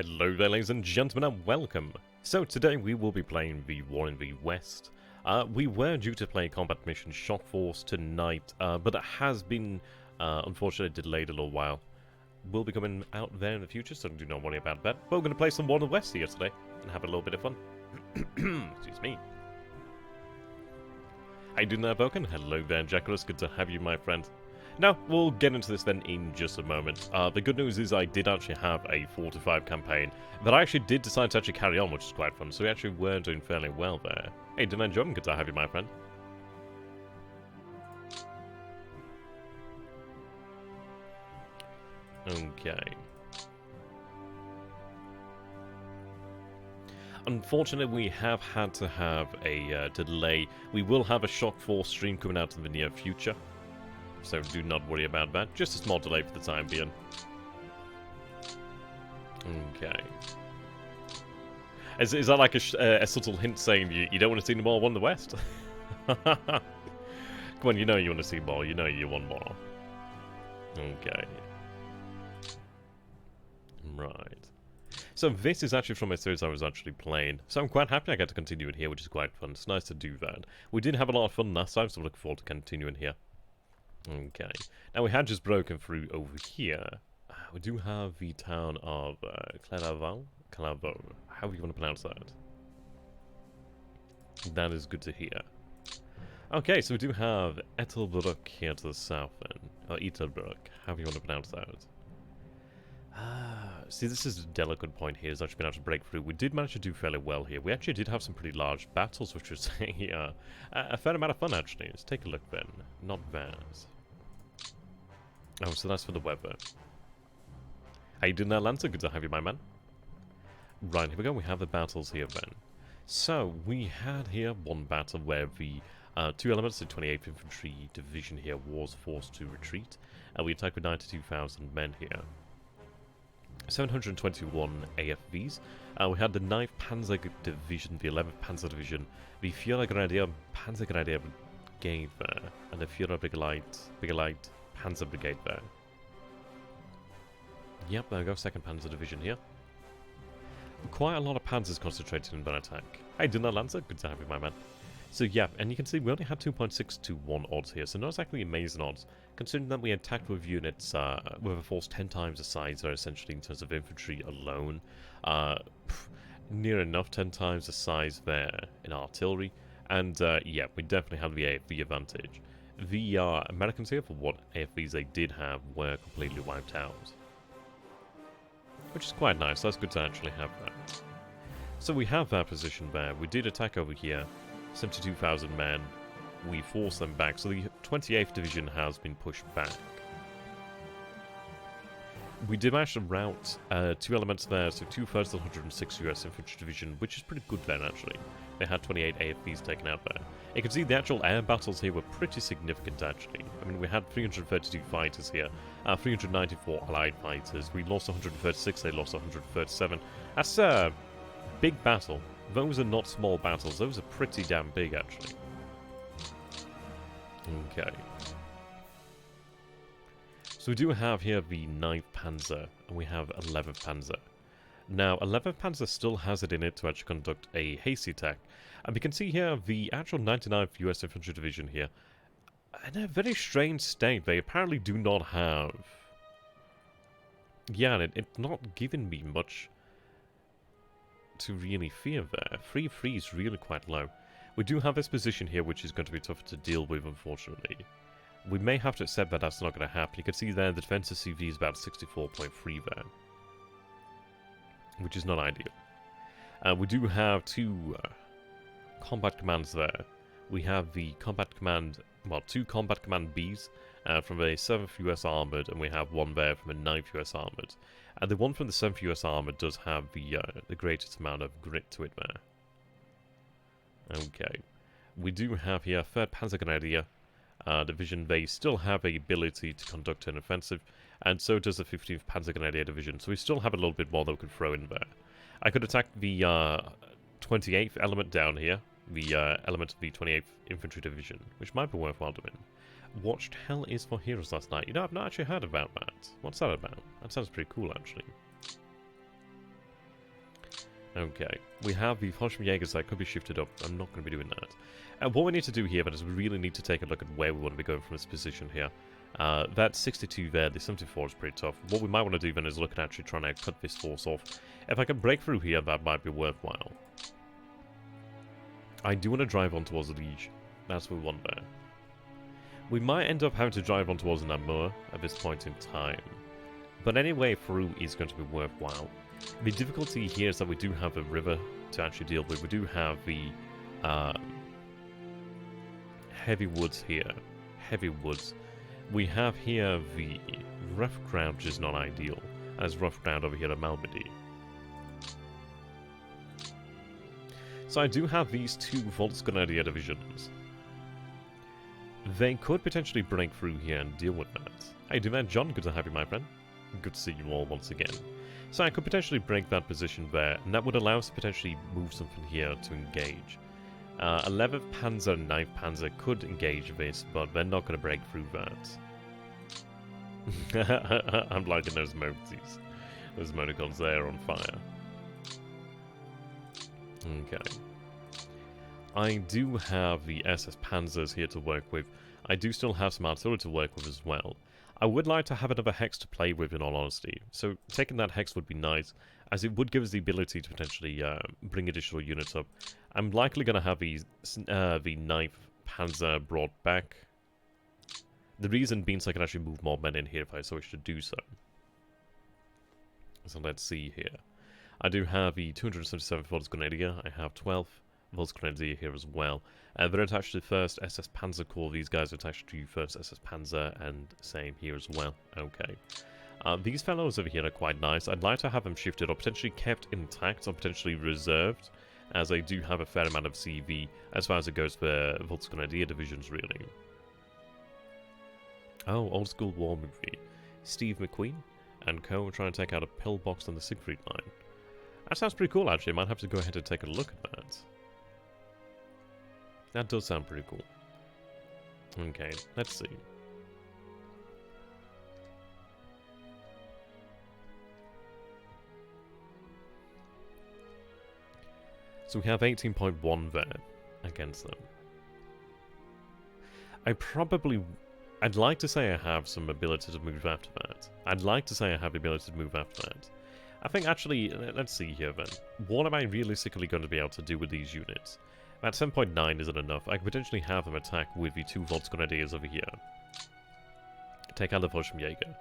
Hello there, ladies and gentlemen, and welcome. So today we will be playing the War in the West. We were due to play combat mission Shock Force tonight, but it has been unfortunately delayed a little while. We'll be coming out there in the future, so do not worry about that. But we're going to play some War in the West here today and have a little bit of fun. Excuse me. How you doing there, Vulcan? Hello there, Jackalus. Good to have you, my friend. Now, we'll get into this then in just a moment. The good news is I did actually have a 4-5 campaign that I actually did decide to actually carry on, which is quite fun. So we actually were doing fairly well there. Hey, Dimension, good to have you, my friend. Okay. Unfortunately, we have had to have a delay. We will have a Shock Force stream coming out in the near future. So do not worry about that. Just a small delay for the time being. Okay. Is that like a subtle hint saying you don't want to see more War in the West? Come on, you know you want to see more. You know you want more. Okay. Right. So this is actually from a series I was actually playing. So I'm quite happy I get to continue it here, which is quite fun. It's nice to do that. We did have a lot of fun last time, so I'm looking forward to continuing here. Okay. Now we had just broken through over here. We do have the town of Clairvaux. However you want to pronounce that. That is good to hear. Okay, so we do have Ethelbruck here to the south then. Or Ethelbruck, however you want to pronounce that. See, this is a delicate point here. It's actually been able to break through. We did manage to do fairly well here. We actually did have some pretty large battles, which was a fair amount of fun, actually. Let's take a look then. Not bad. Oh, so that's for the weather. How you doing there, Lancer? Good to have you, my man. Right, here we go. We have the battles here then. So, we had here one battle where the two elements of 28th Infantry Division here was forced to retreat. And we attacked with 92,000 men here. 721 AFVs. We had the 9th Panzer Division, the 11th Panzer Division, the Führergrenadier Panzer Grenadier Brigade there, and the Führerbrigade Panzer Brigade there. Yep, there we go, 2nd Panzer Division here. Quite a lot of panzers concentrated in that attack. Hey, Dinner Lancer, good to have you, my man. So yeah, and you can see we only had 2.6 to 1 odds here, so not exactly amazing odds, considering that we attacked with units with a force 10 times the size there, essentially in terms of infantry alone. Near enough 10 times the size there in artillery, and yeah, we definitely had the AFV advantage. The Americans here, for what AFVs they did have, were completely wiped out. Which is quite nice, that's good to actually have that. So we have that position there, we did attack over here. 72,000 men, we forced them back, so the 28th Division has been pushed back. We did manage to rout 2 elements there, so 2/3 of the 106 US Infantry Division, which is pretty good then actually. They had 28 AFVs taken out there. You can see the actual air battles here were pretty significant actually. I mean, we had 332 fighters here, 394 Allied fighters, we lost 136, they lost 137. That's a big battle. Those are not small battles, those are pretty damn big actually. Okay. So we do have here the 9th Panzer, and we have 11th Panzer. Now, 11th Panzer still has it in it to actually conduct a hasty attack. And we can see here the actual 99th US Infantry Division here. In a very strange state, they apparently do not have... Yeah, it's not giving me much to really fear there. 3-3 is really quite low. We do have this position here, which is going to be tougher to deal with, unfortunately. We may have to accept that that's not going to happen. You can see there the defensive CV is about 64.3 there, which is not ideal. We do have 2 combat commands there. We have the combat command, well, 2 combat command Bs from the 7th US Armoured, and we have 1 there from the 9th US Armoured. And the one from the 7th US Armoured does have the greatest amount of grit to it there. Okay. We do have here 3rd Panzer Grenadier Division. They still have the ability to conduct an offensive, and so does the 15th Panzer Grenadier Division, so we still have a little bit more that we could throw in there. I could attack the 28th element down here, the element of the 28th Infantry Division, which might be worthwhile doing. Watched Hell is for Heroes last night. You know, I've not actually heard about that. What's that about? That sounds pretty cool, actually. Okay, we have the Jägers that could be shifted up. I'm not going to be doing that. And what we need to do here, is we really need to take a look at where we want to be going from this position here. That 62 there, the 74 is pretty tough. What we might want to do then is look at actually trying to cut this force off. If I can break through here, that might be worthwhile. I do want to drive on towards the Liege. That's what we want there. We might end up having to drive on towards Namur at this point in time. But any way through is going to be worthwhile. The difficulty here is that we do have a river to actually deal with. We do have the heavy woods here. Heavy woods. We have here the rough ground, which is not ideal. As rough ground over here at Malmedy. So I do have these two Volksgrenadier divisions. They could potentially break through here and deal with that. Hey, do that, John. Good to have you, my friend. Good to see you all once again. So I could potentially break that position there, and that would allow us to potentially move something here to engage. 11th Panzer and 9th Panzer could engage this, but they're not going to break through that. I'm liking those emojis. Those emoticons there on fire. Okay. I do have the SS Panzers here to work with. I do still have some artillery to work with as well. I would like to have another hex to play with, in all honesty. So taking that hex would be nice, as it would give us the ability to potentially bring additional units up. I'm likely going to have the 9th Panzer brought back. The reason being so I can actually move more men in here if I so wish to do so. So let's see here. I do have the 277th Volksgrenadier. I have 12th Volksgrenadier here as well. They're attached to the 1st SS Panzer Corps. These guys are attached to 1st SS Panzer, and same here as well. Okay. These fellows over here are quite nice. I'd like to have them shifted or potentially kept intact or potentially reserved, as I do have a fair amount of CV as far as it goes for Volksgrenadier divisions, really. Oh, old school war movie. Steve McQueen and co. trying to take out a pillbox on the Siegfried line. That sounds pretty cool, actually. I might have to go ahead and take a look at that. That does sound pretty cool. Okay, let's see. So we have 18.1 there against them. I'd like to say I have some ability to move after that. I'd like to say I have the ability to move after that. I think actually, let's see here then. What am I realistically going to be able to do with these units? At 7.9 isn't enough. I could potentially have them attack with the 2 Volksgrenadiers over here. Take out the Jäger.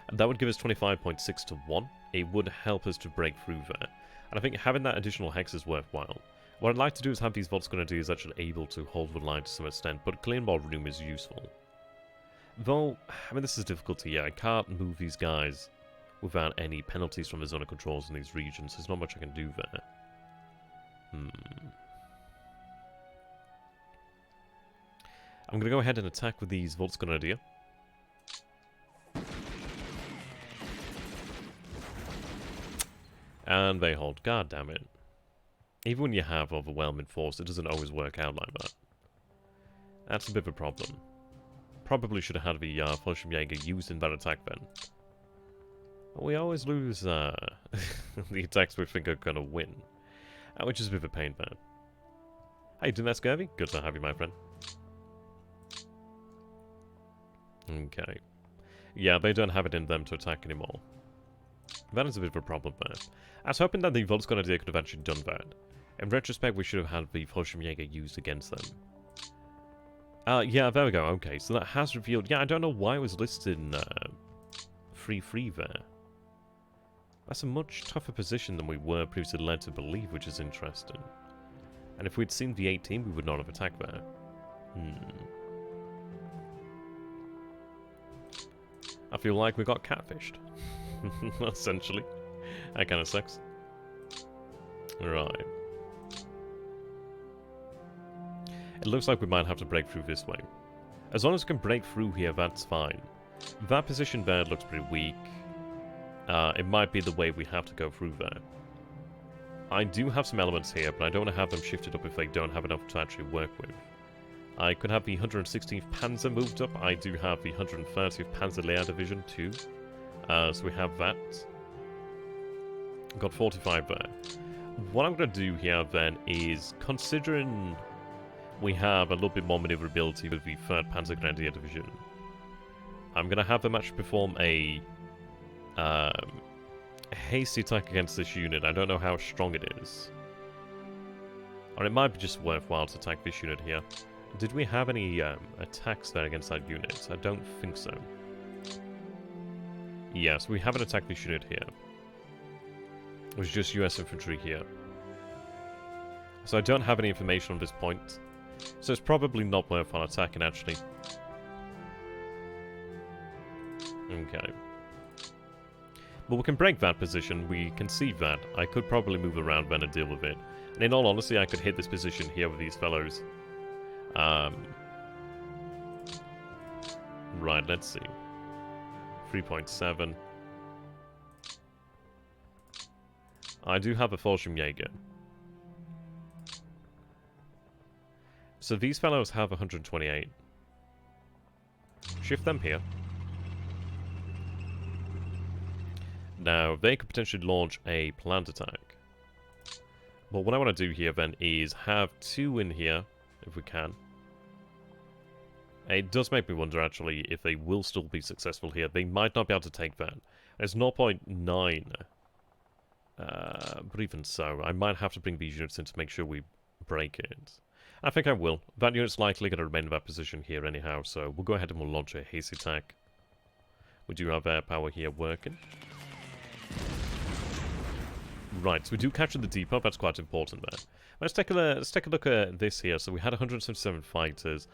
And that would give us 25.6 to 1. It would help us to break through there. And I think having that additional hex is worthwhile. What I'd like to do is have these Volksgrenadiers actually able to hold the line to some extent, but clearing more room is useful. Though, I mean, this is difficult here. I can't move these guys without any penalties from the zone of controls in these regions. There's not much I can do there. I'm going to go ahead and attack with these Volksgrenadier. And they hold. God damn it. Even when you have overwhelming force, it doesn't always work out like that. That's a bit of a problem. Probably should have had the Jäger used in that attack then. But we always lose the attacks we think are going to win. Which is a bit of a pain, man. How you doing there, Scurvy? Good to have you, my friend. Okay. Yeah, they don't have it in them to attack anymore. That is a bit of a problem there. I was hoping that the Volksgrenadier could have actually done that. In retrospect, we should have had the Jäger used against them. Yeah, there we go. Okay, so that has revealed... Yeah, I don't know why it was listed in 3-3 there. That's a much tougher position than we were previously led to believe, which is interesting. And if we'd seen the 18, we would not have attacked there. I feel like we got catfished. Essentially. That kind of sucks. Right. It looks like we might have to break through this way. As long as we can break through here, that's fine. That position there looks pretty weak. It might be the way we have to go through there. I do have some elements here, but I don't want to have them shifted up if they don't have enough to actually work with. I could have the 116th Panzer moved up. I do have the 130th Panzer Lehr Division too. So we have that. Got 45 there. what I'm going to do here then is, considering we have a little bit more maneuverability with the 3rd Panzer Grenadier Division, I'm going to have them actually perform a hasty attack against this unit. I don't know how strong it is. Or it might be just worthwhile to attack this unit here. Did we have any attacks there against that unit? I don't think so. Yes, we haven't attacked this unit here. It was just US infantry here. So I don't have any information on this point. So it's probably not worthwhile attacking, actually. Okay. But we can break that position. We can see that. I could probably move around then and deal with it. And in all honesty, I could hit this position here with these fellows. Right, let's see. 3.7. I do have a Fallschirmjäger. So these fellows have 128. Shift them here. Now, they could potentially launch a planned attack. But what I want to do here then is have 2 in here, if we can. It does make me wonder, actually, if they will still be successful here. They might not be able to take that. It's 0.9. But even so, I might have to bring these units in to make sure we break it. I think I will. That unit's likely going to remain in that position here anyhow, so we'll go ahead and we'll launch a hasty attack. We do have air power here working. Right, so we do capture the depot. That's quite important there. Let's take a look at this here. So we had 177 fighters.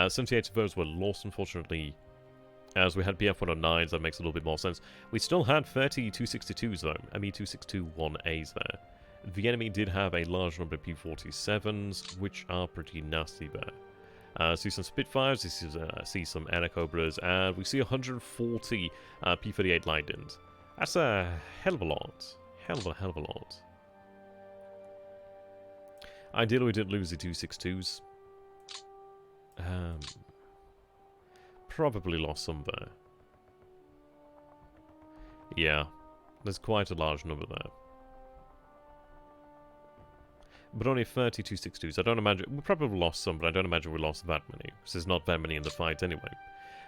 78 of those were lost, unfortunately. As we had BF-109s, that makes a little bit more sense. We still had 30 262s though, ME-262-1As there. The enemy did have a large number of P-47s, which are pretty nasty there. See some Spitfires, see some Aircobras, and we see 140 P-38 Lightnings. That's a hell of a lot. Hell of a lot. Ideally, we didn't lose the 262s. Probably lost some there. Yeah, there's quite a large number there. But only 30 262s. I don't imagine... We probably lost some, but I don't imagine we lost that many. Because there's not that many in the fight anyway.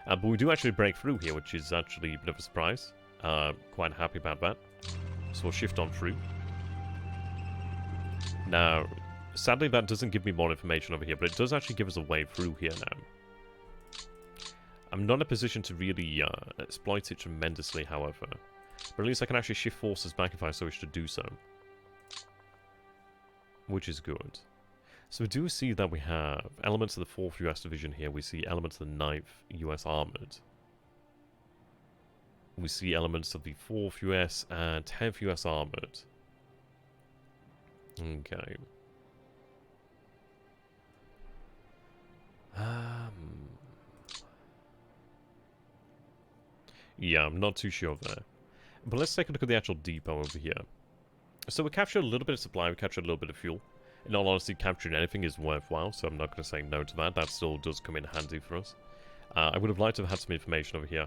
But we do actually break through here, which is actually a bit of a surprise. Quite happy about that. So we'll shift on through. Now, sadly that doesn't give me more information over here, but it does actually give us a way through here now. I'm not in a position to really exploit it tremendously, however. But at least I can actually shift forces back if I so wish to do so. Which is good. So we do see that we have elements of the 4th US Division here. We see elements of the 9th US Armored. We see elements of the 4th US and 10th US Armored. Okay. Yeah, I'm not too sure there. But let's take a look at the actual depot over here. So we captured a little bit of supply, we captured a little bit of fuel. In all honesty, capturing anything is worthwhile, so I'm not going to say no to that. That still does come in handy for us. I would have liked to have had some information over here.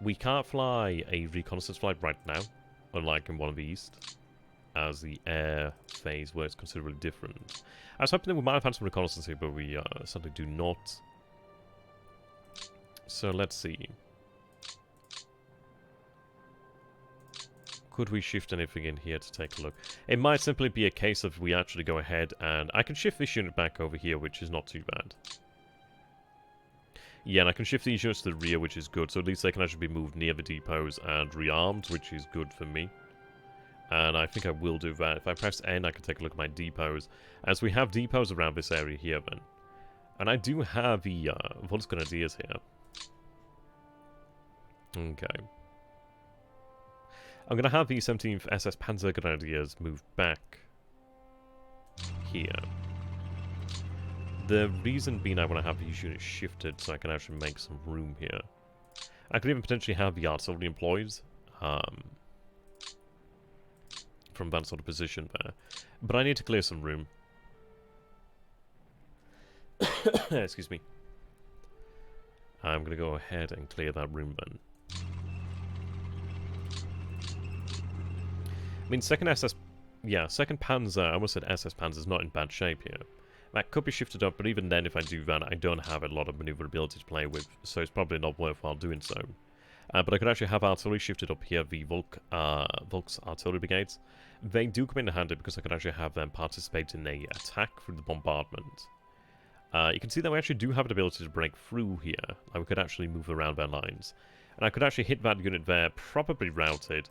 We can't fly a reconnaissance flight right now, unlike in one of the East, as the air phase works considerably different. I was hoping that we might have had some reconnaissance here, but we certainly do not. So let's see. Could we shift anything in here to take a look? It might simply be a case of we actually go ahead and I can shift this unit back over here, which is not too bad. Yeah, and I can shift these units to the rear, which is good. So at least they can actually be moved near the depots and rearmed, which is good for me. And I think I will do that. If I press N, I can take a look at my depots. As we have depots around this area here, then. And I do have the Volksgrenadiers here. Okay. I'm going to have the 17th SS Panzer Grenadiers move back here. The reason being I want to have these units shifted so I can actually make some room here. I could even potentially have the artillery employed from that sort of position there. But I need to clear some room. Excuse me. I'm going to go ahead and clear that room then. I mean, 2nd SS yeah, 2nd Panzer, I almost said SS Panzer, is not in bad shape here. That could be shifted up, but even then, if I do that, I don't have a lot of maneuverability to play with, so it's probably not worthwhile doing so. But I could actually have artillery shifted up here, the Volk's artillery brigades. They do come in handy because I could actually have them participate in a attack through the bombardment. You can see that we actually do have the ability to break through here. We could actually move around their lines. And I could actually hit that unit there, probably routed.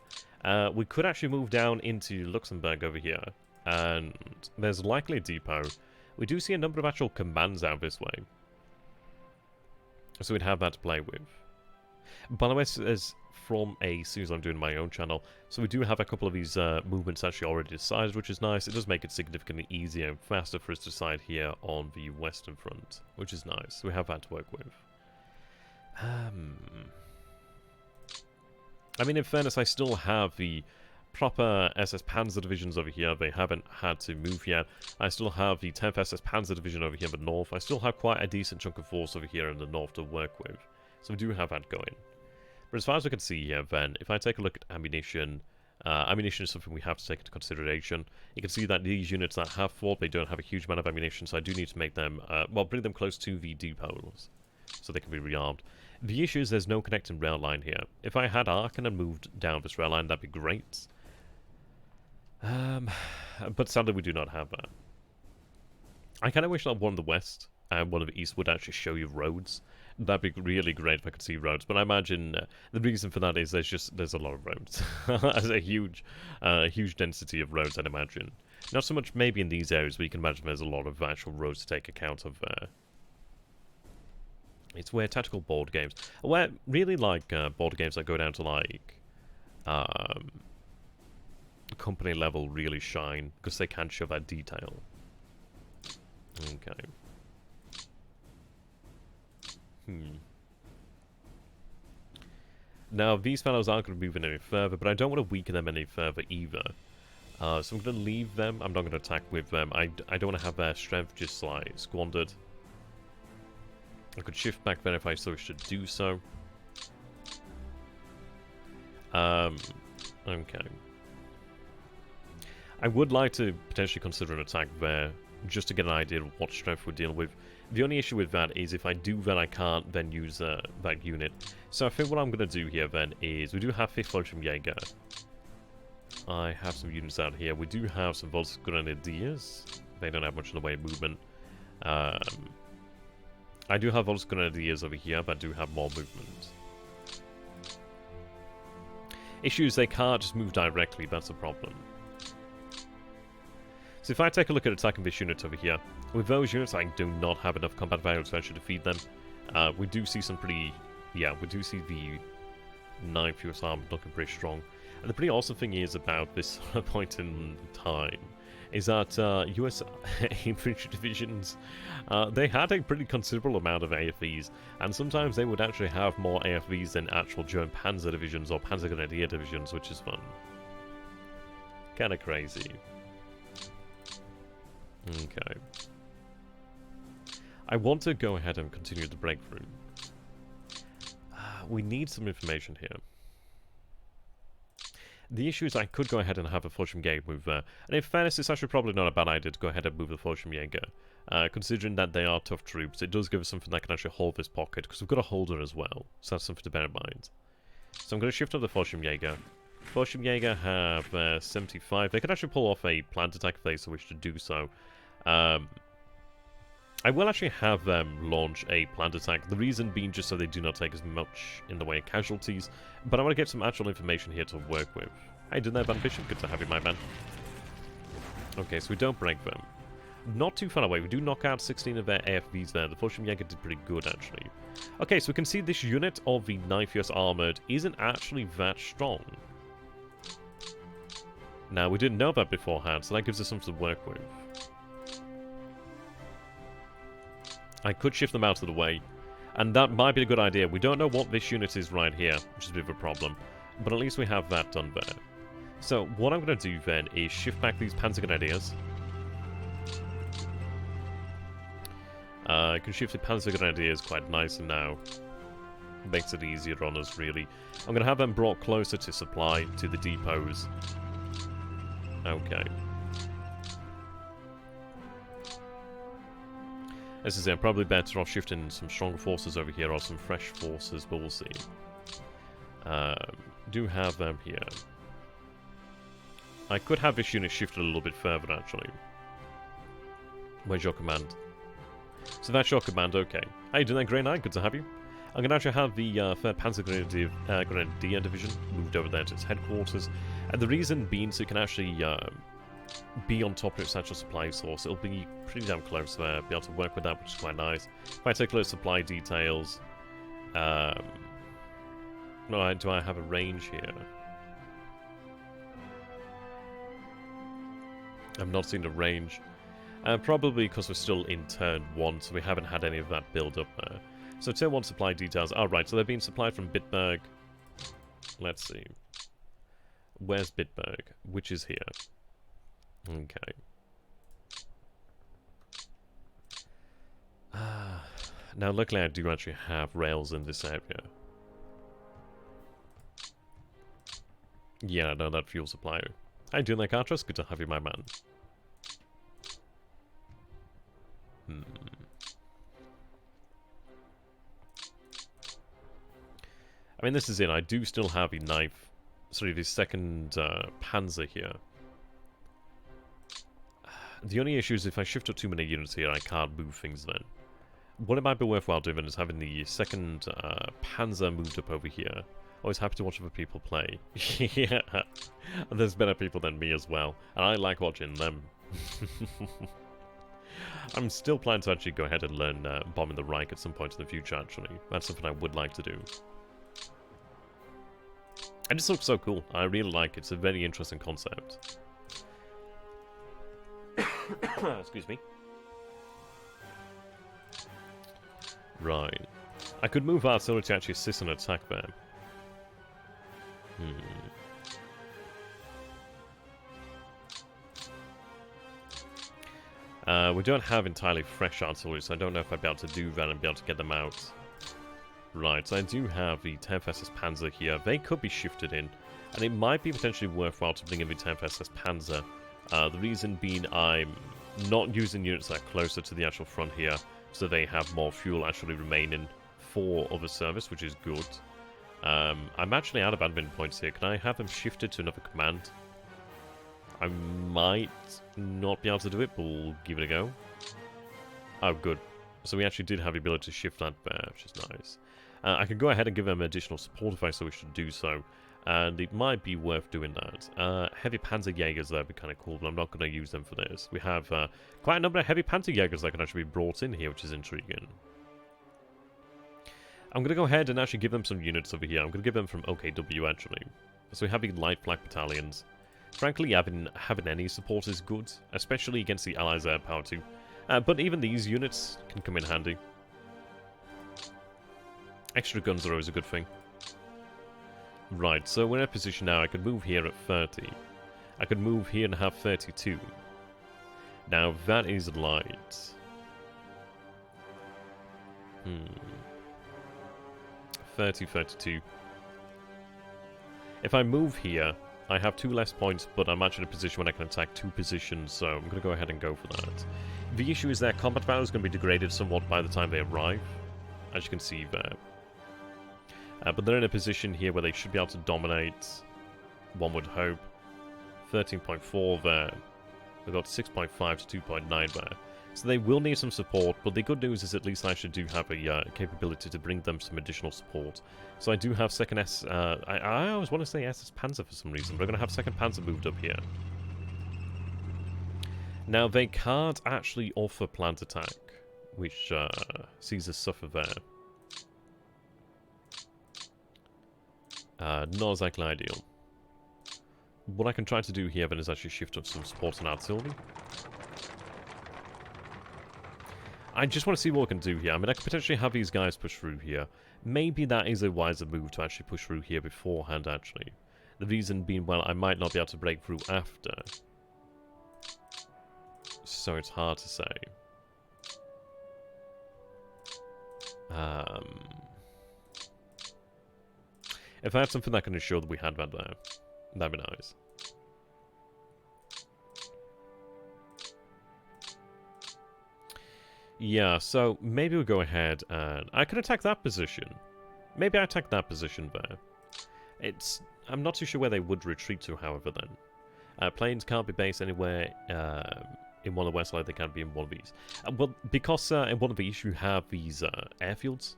We could actually move down into Luxembourg over here. And there's likely a depot. We do see a number of actual commands out this way. So we'd have that to play with. By the way, as from a series I'm doing my own channel, so we do have a couple of these movements actually already decided, which is nice. It does make it significantly easier and faster for us to decide here on the Western Front, which is nice. So we have that to work with. I mean, in fairness, I still have the proper SS Panzer divisions over here. They haven't had to move yet. I still have the 10th SS Panzer division over here in the north. I still have quite a decent chunk of force over here in the north to work with. So we do have that going. But as far as we can see here, then, if I take a look at ammunition, ammunition is something we have to take into consideration. You can see that these units that have fought, they don't have a huge amount of ammunition, so I do need to make them, well, bring them close to the depots, so they can be rearmed. The issue is there's no connecting rail line here. If I had Aachen and moved down this rail line, that'd be great. But sadly, we do not have that. I kind of wish that one of the west and one of the east would actually show you roads. That'd be really great if I could see roads, but I imagine the reason for that is there's a lot of roads. There's a huge density of roads, I'd imagine. Not so much maybe in these areas, but you can imagine there's a lot of actual roads to take account of there. It's where tactical board games, where really like board games that go down to like company level really shine, because they can show that detail. Okay. Now, these fellows aren't going to move in any further, but I don't want to weaken them any further either. So I'm going to leave them. I'm not going to attack with them. I don't want to have their strength just, like, squandered. I could shift back then if I so wish to do so. Okay. I would like to potentially consider an attack there, just to get an idea of what strength we're dealing with. The only issue with that is if I do that, I can't then use that unit. So I think what I'm going to do here then is, we do have 5th Fallschirmjäger. I have some units out here. We do have some Volksgrenadiers. They don't have much in the way of movement. I do have Volksgrenadiers over here, but I do have more movement. Issue is they can't just move directly, that's the problem. So if I take a look at attacking this unit over here, with those units I do not have enough combat value to actually defeat them. We do see some pretty, yeah, we do see the 9th US Army looking pretty strong. And the pretty awesome thing is about this point in time is that US infantry divisions, they had a pretty considerable amount of AFVs, and sometimes they would actually have more AFVs than actual German Panzer divisions or Panzer Grenadier divisions, which is fun. Kinda crazy. Okay. I want to go ahead and continue the breakthrough. We need some information here. The issue is I could go ahead and have a Fallschirmjäger move there. And in fairness, it's actually probably not a bad idea to go ahead and move the Fallschirmjäger. Considering that they are tough troops, it does give us something that can actually hold this pocket, because we've got a holder as well. So that's something to bear in mind. So I'm going to shift up the Fallschirmjäger. Fallschirmjäger have 75. They could actually pull off a planned attack if they so wish to do so. I will actually have them launch a planned attack, the reason being just so they do not take as much in the way of casualties, but I want to get some actual information here to work with. Hey, didn't have ambition? Good to have you, my man. Okay, so we don't break them. Not too far away, we do knock out 16 of their AFVs there. The Fallschirmjäger did pretty good, actually. Okay, so we can see this unit of the 9th US Armoured isn't actually that strong. Now, we didn't know that beforehand, so that gives us something to work with. I could shift them out of the way, and that might be a good idea. We don't know what this unit is right here, which is a bit of a problem, but at least we have that done there. So what I'm going to do then is shift back these Panzer Grenadiers. I can shift the Panzer Grenadiers quite nicely now. Makes it easier on us, really. I'm going to have them brought closer to supply, to the depots. Okay. This is probably better off shifting some stronger forces over here or some fresh forces, but we'll see. Do have them here. I could have this unit shifted a little bit further, actually. Where's your command? So that's your command, okay. How you doing there, Grey Knight? Good to have you. I'm going to actually have the 3rd Panzer Grenadier Division moved over there to its headquarters. And the reason being so it can actually be on top of its actual supply source. It'll be pretty damn close there, be able to work with that, which is quite nice. If I take a look at supply details... no, do I have a range here? I've not seen the range. Probably because we're still in turn 1, so we haven't had any of that build up there. So turn 1 supply details. Alright, so they're being supplied from Bitburg. Let's see. Where's Bitburg? Which is here. Okay. Now luckily I do actually have rails in this area. Yeah, no, that fuel supplier. How you doing there, Cartras? Good to have you, my man. I mean, this is it. I do still have a knife. Sorry, the 2nd Panzer here. The only issue is if I shift up too many units here, I can't move things then. What it might be worthwhile doing is having the 2nd Panzer moved up over here. Always happy to watch other people play. Yeah, and there's better people than me as well, and I like watching them. I'm still planning to actually go ahead and learn bombing the Reich at some point in the future, actually. That's something I would like to do. And it just looks so cool. I really like it. It's a very interesting concept. Excuse me. Right. I could move artillery to actually assist an attack there. We don't have entirely fresh artillery, so I don't know if I'd be able to do that and be able to get them out. Right, so I do have the 10th SS Panzer here. They could be shifted in, and it might be potentially worthwhile to bring in the 10th SS Panzer. The reason being I'm not using units that are closer to the actual front here, so they have more fuel actually remaining for other service, which is good. I'm actually out of admin points here. Can I have them shifted to another command? I might not be able to do it, but we'll give it a go. Oh, good. So we actually did have the ability to shift that there, which is nice. I could go ahead and give them additional support if I so wish to do so. And it might be worth doing that. Heavy Panzer Jaegers there would be kind of cool, but I'm not going to use them for this. We have quite a number of Heavy Panzer Jaegers that can actually be brought in here, which is intriguing. I'm going to go ahead and actually give them some units over here. I'm going to give them from OKW, actually. So we have the Light Flak Battalions. Frankly, having any support is good, especially against the Allies' air power too. But even these units can come in handy. Extra guns are always a good thing. Right, so we're in a position now. I could move here at 30. I could move here and have 32. Now, that is light. 30, 32. If I move here, I have 2 less points, but I'm actually in a position when I can attack 2 positions, so I'm going to go ahead and go for that. The issue is their combat value is going to be degraded somewhat by the time they arrive, as you can see there. But they're in a position here where they should be able to dominate, one would hope. 13.4 there. We've got 6.5 to 2.9 there. So they will need some support, but the good news is at least I should do have a capability to bring them some additional support. So I do have 2nd S... I always want to say SS Panzer for some reason, but I'm going to have 2nd Panzer moved up here. Now, they can't actually offer plant attack, which sees us suffer there. Not exactly ideal. What I can try to do here then is actually shift up some support and artillery. I just want to see what we can do here. I mean, I could potentially have these guys push through here. Maybe that is a wiser move to actually push through here beforehand, actually. The reason being, well, I might not be able to break through after. So it's hard to say. If I had something that can ensure that we had that there, that'd be nice. Yeah, so maybe we'll go ahead and... I could attack that position. Maybe I attack that position there. I'm not too sure where they would retreat to, however, then. Planes can't be based anywhere in one of the west, like they can be in one of these. Well, because in one of these you have these airfields,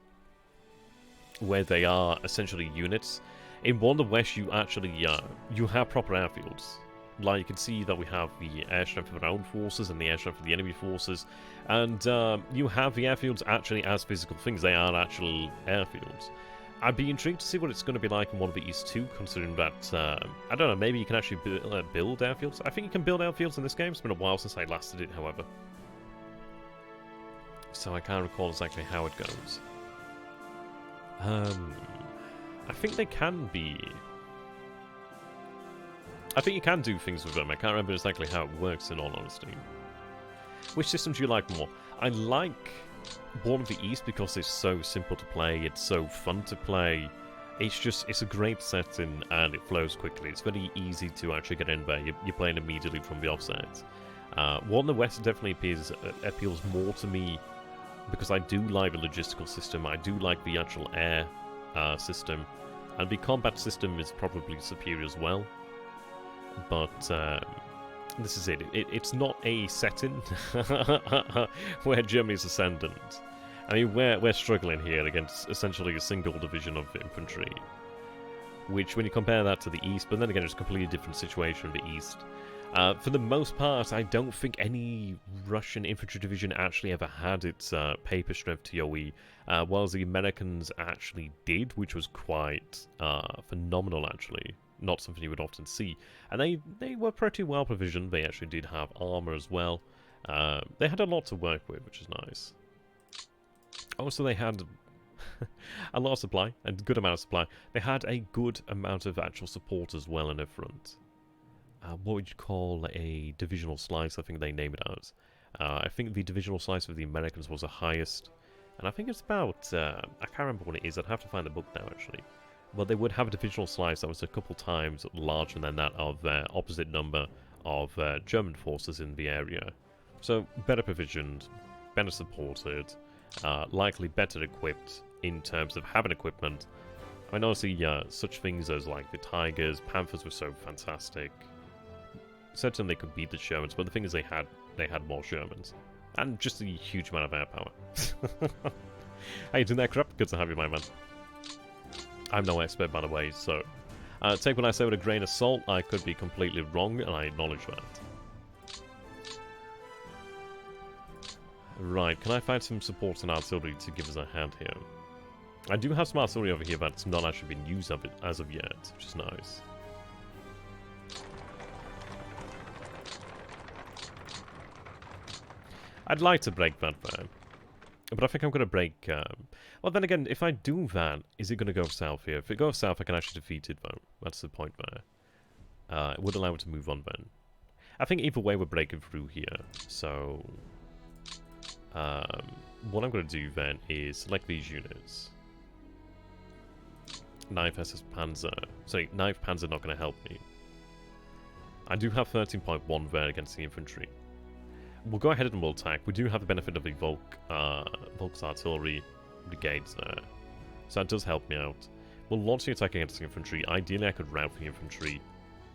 where they are essentially units. In one of the west, you actually you have proper airfields. Like, you can see that we have the air strength of our own forces and the air strength of the enemy forces. And you have the airfields actually as physical things. They are actual airfields. I'd be intrigued to see what it's going to be like in one of these too, considering that, I don't know, maybe you can actually build airfields. I think you can build airfields in this game. It's been a while since I last did it, however. So I can't recall exactly how it goes. I think they can be... I think you can do things with them. I can't remember exactly how it works, in all honesty. Which system do you like more? I like War of the East because it's so simple to play, it's so fun to play. It's a great setting and it flows quickly. It's very easy to actually get in there. You're playing immediately from the offset. War in the West definitely appeals more to me because I do like the logistical system. I do like the actual air system. And the combat system is probably superior as well. But this is it. It's not a setting where Germany's ascendant. I mean, we're struggling here against essentially a single division of infantry. Which, when you compare that to the East, but then again, it's a completely different situation in the East. For the most part, I don't think any Russian infantry division actually ever had its paper strength TOE, whilst the Americans actually did, which was quite phenomenal, actually. Not something you would often see. And they were pretty well provisioned. They actually did have armor as well. They had a lot to work with, which is nice. Also, they had a lot of supply, a good amount of supply. They had a good amount of actual support as well in their front. What would you call a divisional slice? I think they name it as. I think the divisional slice of the Americans was the highest. And I think it's about... I can't remember what it is. I'd have to find the book now, actually. But they would have a divisional slice that was a couple times larger than that of their opposite number of German forces in the area. So, better provisioned, better supported, likely better equipped in terms of having equipment. I mean, honestly, such things as like the Tigers, Panthers were so fantastic. Certainly they could beat the Shermans, but the thing is they had more Shermans. And just a huge amount of air power. How you doing there, Crap? Good to have you, my man. I'm no expert, by the way, so... take what I say with a grain of salt. I could be completely wrong, and I acknowledge that. Right, can I find some support and artillery to give us a hand here? I do have some artillery over here that's not actually been used as of yet, which is nice. I'd like to break that there. But I think I'm going to break... well, then again, if I do that, is it going to go south here? If it goes south, I can actually defeat it, though. That's the point there. It would allow it to move on, then. I think either way, we're breaking through here. So... what I'm going to do, then, is select these units. 9th SS Panzer. Sorry, 9th Panzer not going to help me. I do have 13.1 there against the infantry. We'll go ahead and we'll attack. We do have the benefit of the Volk's artillery brigades there. So that does help me out. We'll launch the attack against the infantry. Ideally, I could rout the infantry.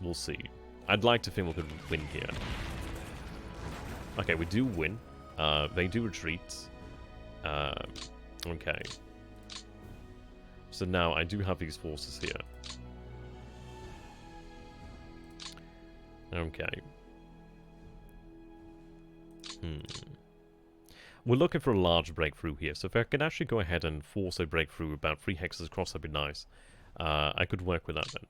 We'll see. I'd like to think we could win here. Okay, we do win. They do retreat. Okay. So now I do have these forces here. Okay. We're looking for a large breakthrough here, so if I can actually go ahead and force a breakthrough about 3 hexes across, that'd be nice. I could work with that then.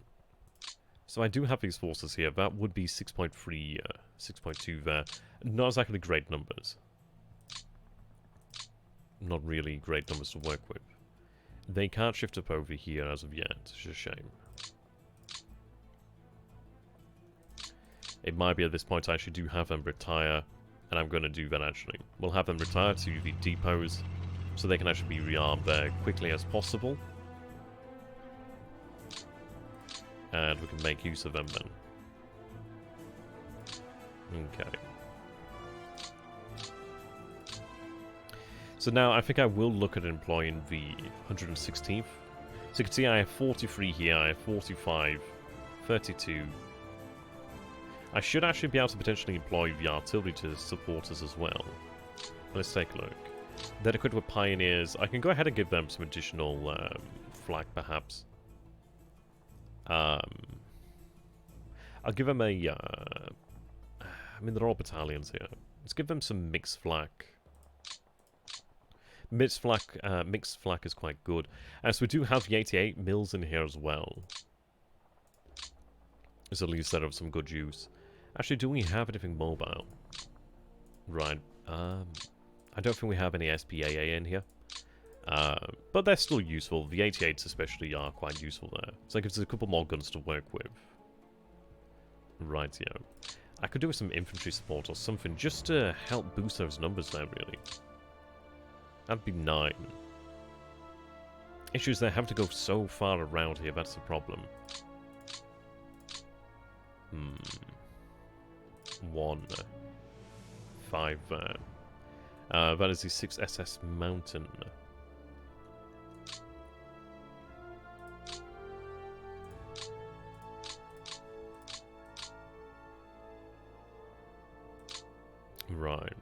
So I do have these forces here. That would be 6.3, 6.2 there. Not exactly great numbers. Not really great numbers to work with. They can't shift up over here as of yet, which is a shame. It might be at this point I actually do have them retire. And I'm going to do that, actually. We'll have them retire to the depots, so they can actually be rearmed there quickly as possible. And we can make use of them then. Okay. So now I think I will look at employing the 116th. So you can see I have 43 here, I have 45, 32. I should actually be able to potentially employ the artillery to support us as well. Let's take a look. They're equipped with pioneers. I can go ahead and give them some additional flak, perhaps. I'll give them a... I mean, they're all battalions here. Let's give them some mixed flak. Mixed flak is quite good. So we do have the 88 mills in here as well. There's at least that of some good use. Actually, do we have anything mobile? Right. I don't think we have any SPAA in here. But they're still useful. The 88s especially are quite useful there. So it gives us a couple more guns to work with. Right, yeah. I could do with some infantry support or something just to help boost those numbers there, really. That'd be 9. Issues they have to go so far around here, that's the problem. 1. 5 there. That is the 6 SS Mountain. Right.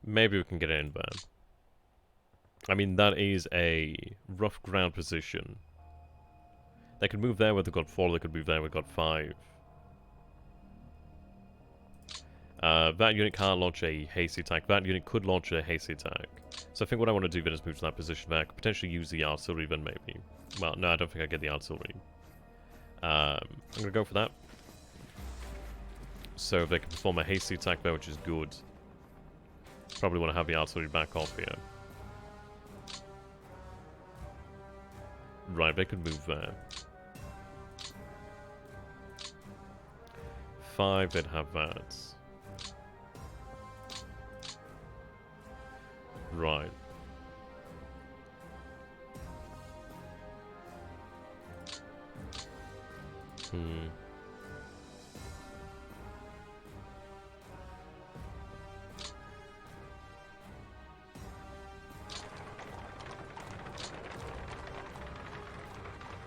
Maybe we can get it in there. I mean, that is a rough ground position. They could move there where they've got 4, they could move there where they've got 5. That unit can't launch a hasty attack. That unit could launch a hasty attack. So I think what I want to do then is move to that position there. I could potentially use the artillery then, maybe. Well, no, I don't think I get the artillery. I'm going to go for that. So they can perform a hasty attack there, which is good. Probably want to have the artillery back off here. Right, they could move there. 5, they'd have that. Right.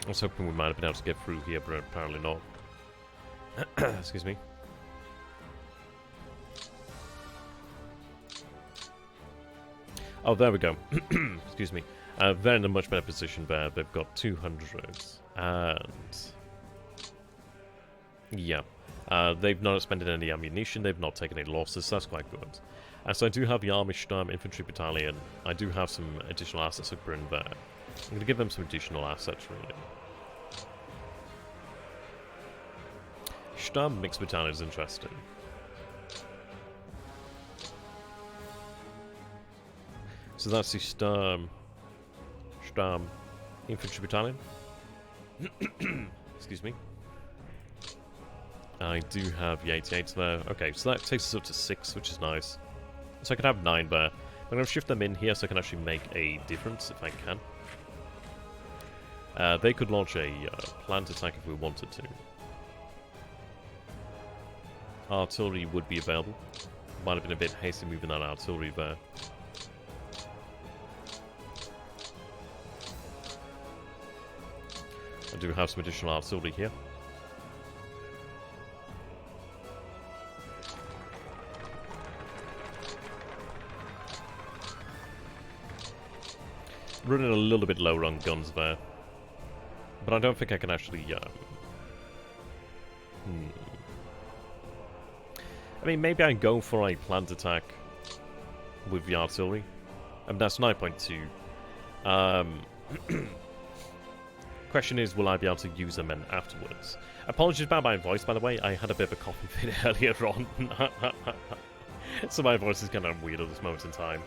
I was hoping we might have been able to get through here, but apparently not. Excuse me. Oh, there we go. Excuse me. They're in a much better position there. They've got 200. And... yeah. They've not expended any ammunition. They've not taken any losses. So that's quite good. So I do have the Army Sturm Infantry Battalion. I do have some additional assets up in there. I'm going to give them some additional assets, really. Sturm Mixed Battalion is interesting. So that's the Sturm Infantry Battalion. Excuse me. I do have the 88s there. Okay, so that takes us up to 6, which is nice. So I could have 9 there. I'm going to shift them in here so I can actually make a difference if I can. They could launch a plant attack if we wanted to. Artillery would be available. Might have been a bit hasty moving that artillery there. I do have some additional artillery here. Running a little bit lower on guns there. But I don't think I can actually... I mean, maybe I go for a plant attack with the artillery. I mean, that's 9.2. Question is, will I be able to use them in afterwards? Apologies about my voice, by the way. I had a bit of a coughing fit earlier on. So my voice is kind of weird at this moment in time.